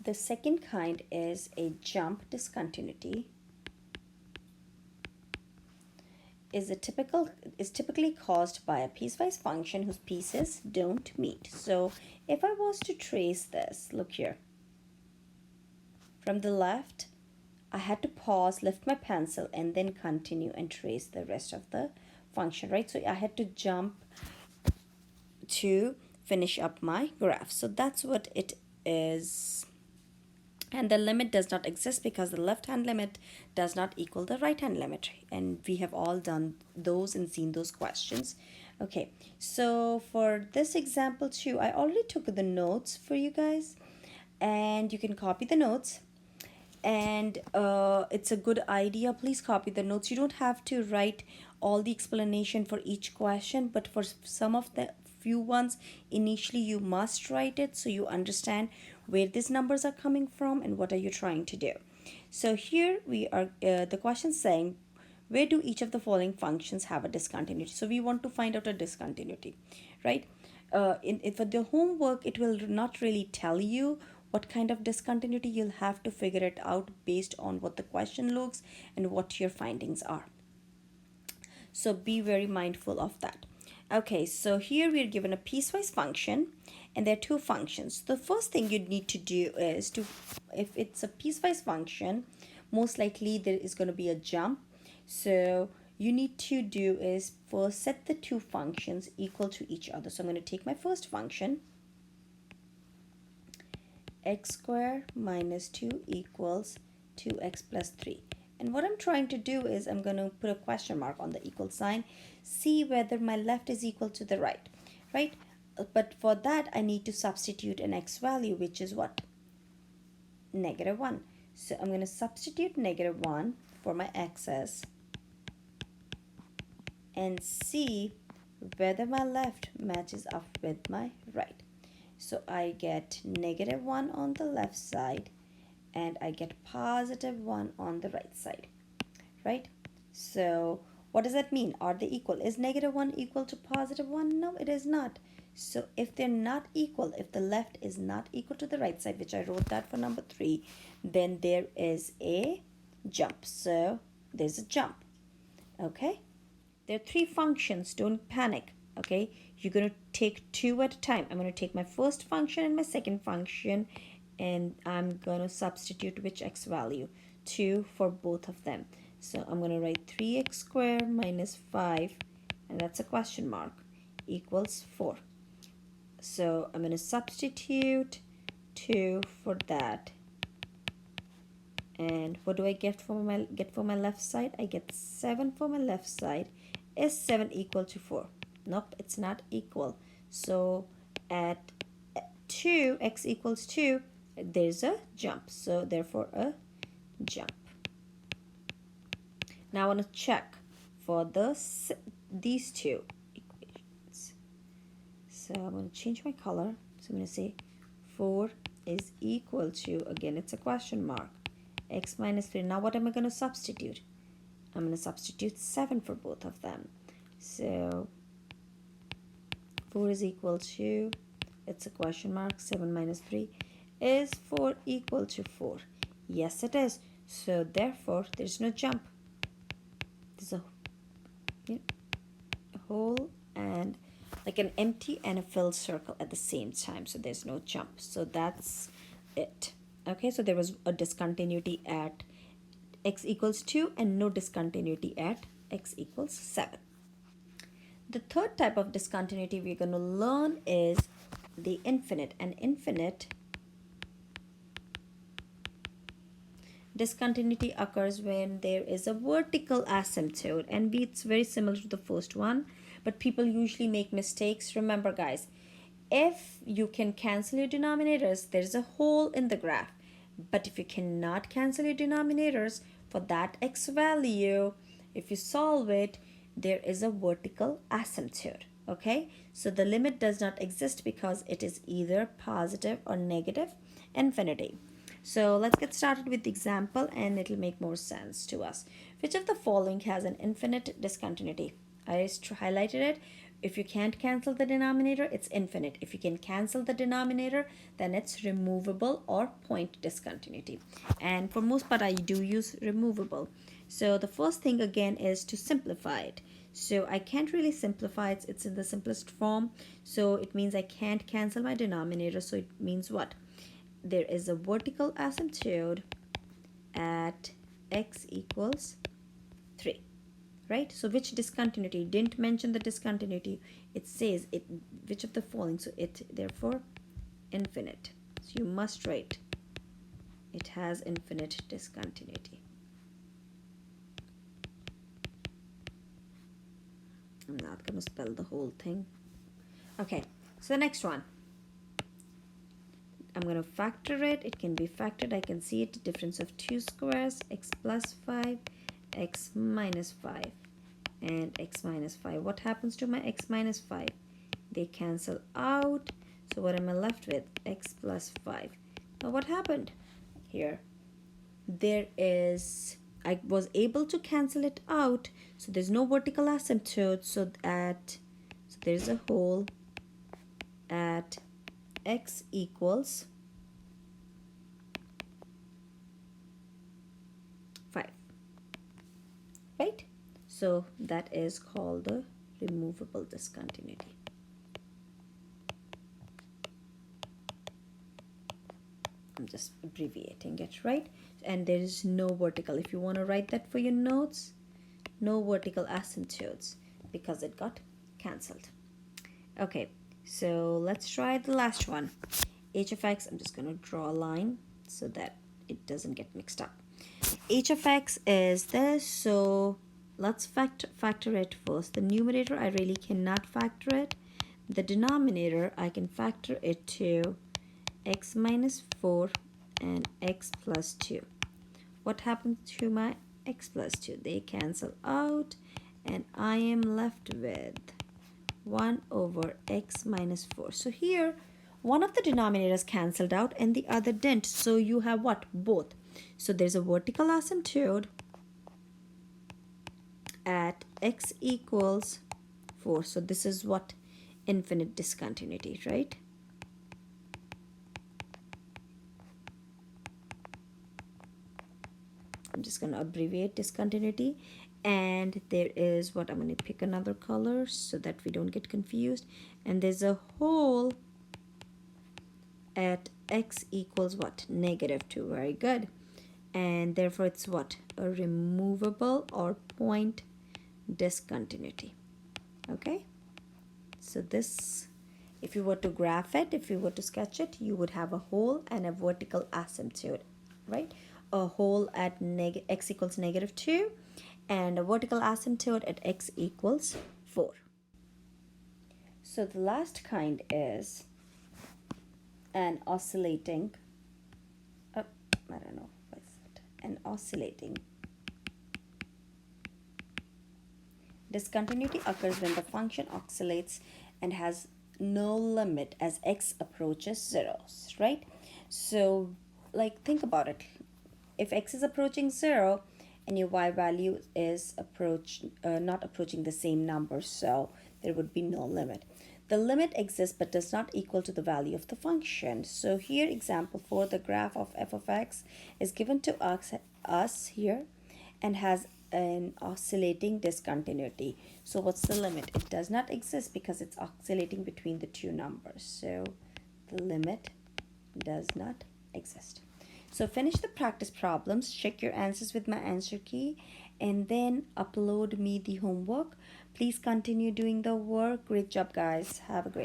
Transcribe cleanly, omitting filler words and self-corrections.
The second kind is a jump discontinuity. Is typically caused by a piecewise function whose pieces don't meet. So if I was to trace this, look here. From the left, I had to pause, lift my pencil, and then continue and trace the rest of the function, right? So I had to jump to finish up my graph. So that's what it is. And the limit does not exist because the left hand limit does not equal the right hand limit. And we have all done those and seen those questions. Okay, so for this example too, I already took the notes for you guys, and you can copy the notes. And it's a good idea, please copy the notes. You don't have to write all the explanation for each question, but for some of the few ones initially you must write it so you understand where these numbers are coming from and what are you trying to do. So here we are, the question saying, where do each of the following functions have a discontinuity? So we want to find out a discontinuity, right? For the homework, it will not really tell you what kind of discontinuity. You'll have to figure it out based on what the question looks and what your findings are. So be very mindful of that. Okay, so here we are given a piecewise function, and there are two functions. The first thing you need to do is to, if it's a piecewise function, most likely there is going to be a jump. So you need to do is first set the two functions equal to each other. So I'm going to take my first function, x squared minus 2 equals 2x plus 3. And what I'm trying to do is I'm going to put a question mark on the equal sign, see whether my left is equal to the right, right? But for that, I need to substitute an x value, which is what? -1. So I'm going to substitute -1 for my x's and see whether my left matches up with my right. So I get -1 on the left side and I get +1 on the right side, right? So what does that mean? Are they equal? Is -1 equal to +1? No, it is not. So if they're not equal, if the left is not equal to the right side, which I wrote that for number 3, then there is a jump. So there's a jump. Okay? There are 3 functions. Don't panic. Okay? You're going to take 2 at a time. I'm going to take my first function and my second function, and I'm going to substitute which x value? 2 for both of them. So I'm going to write 3x squared minus 5, and that's a question mark, equals 4. So I'm going to substitute 2 for that. And what do I get for my left side? I get 7 for my left side. Is 7 equal to 4? Nope, it's not equal. So at 2, x equals 2, there's a jump. So therefore a jump. Now I want to check for these two equations. So I'm going to change my color. So I'm going to say 4 is equal to, again it's a question mark, x minus 3. Now what am I going to substitute? I'm going to substitute 7 for both of them. So 4 is equal to, it's a question mark, 7 minus 3. Is 4 equal to 4? Yes, it is. So therefore, there's no jump. There's a hole and like an empty and a filled circle at the same time. So there's no jump. So that's it. Okay, so there was a discontinuity at x equals 2 and no discontinuity at x equals 7. The third type of discontinuity we're going to learn is the infinite. An infinite discontinuity occurs when there is a vertical asymptote, and it's very similar to the first one, but people usually make mistakes. Remember guys, if you can cancel your denominators, there's a hole in the graph. But if you cannot cancel your denominators for that x value, if you solve it, there is a vertical asymptote. Okay, so the limit does not exist because it is either positive or negative infinity. So let's get started with the example and it'll make more sense to us. Which of the following has an infinite discontinuity? I highlighted it. If you can't cancel the denominator, it's infinite. If you can cancel the denominator, then it's removable or point discontinuity. And for most part, I do use removable. So the first thing again is to simplify it. So I can't really simplify it. It's in the simplest form. So it means I can't cancel my denominator. So it means what? There is a vertical asymptote at x equals 3. Right? So which discontinuity? Didn't mention the discontinuity. It says it which of the following. So it therefore infinite. So you must write it has infinite discontinuity. I'm not going to spell the whole thing. Okay, so the next one. I'm going to factor it. It can be factored. I can see it. Difference of 2 squares, x plus 5, x minus 5, and x minus 5. What happens to my x minus 5? They cancel out. So what am I left with? X plus 5. Now what happened here? There is, I was able to cancel it out. So there's no vertical asymptote. So there's a hole at x equals 5. Right? So that is called the removable discontinuity. I'm just abbreviating it, right? And there is no vertical. If you want to write that for your notes, no vertical asymptotes because it got cancelled. Okay, so let's try the last one. H of x, I'm just going to draw a line so that it doesn't get mixed up. H of x is this, so let's factor it first. The numerator, I really cannot factor it. The denominator, I can factor it to x minus 4 and x plus 2. What happens to my x plus 2? They cancel out and I am left with 1 over x minus 4. So here one of the denominators cancelled out and the other didn't. So you have what? Both. So there's a vertical asymptote at x equals 4. So this is what? Infinite discontinuity, right? I'm just going to abbreviate discontinuity. And there is what? I'm going to pick another color so that we don't get confused. And there's a hole at x equals what? Negative 2. Very good. And therefore it's what? A removable or point discontinuity. Okay? So this, if you were to graph it, if you were to sketch it, you would have a hole and a vertical asymptote, right? A hole at x equals negative 2 and a vertical asymptote at x equals 4. So the last kind is an oscillating, I don't know, what is it? An oscillating. Discontinuity occurs when the function oscillates and has no limit as x approaches 0, right? So like think about it. If x is approaching 0 and your y value is not approaching the same number, so there would be no limit. The limit exists but does not equal to the value of the function. So here example 4, the graph of f of x is given to us here and has an oscillating discontinuity. So what's the limit? It does not exist because it's oscillating between the two numbers. So the limit does not exist. So finish the practice problems, check your answers with my answer key, and then upload me the homework. Please continue doing the work. Great job, guys. Have a great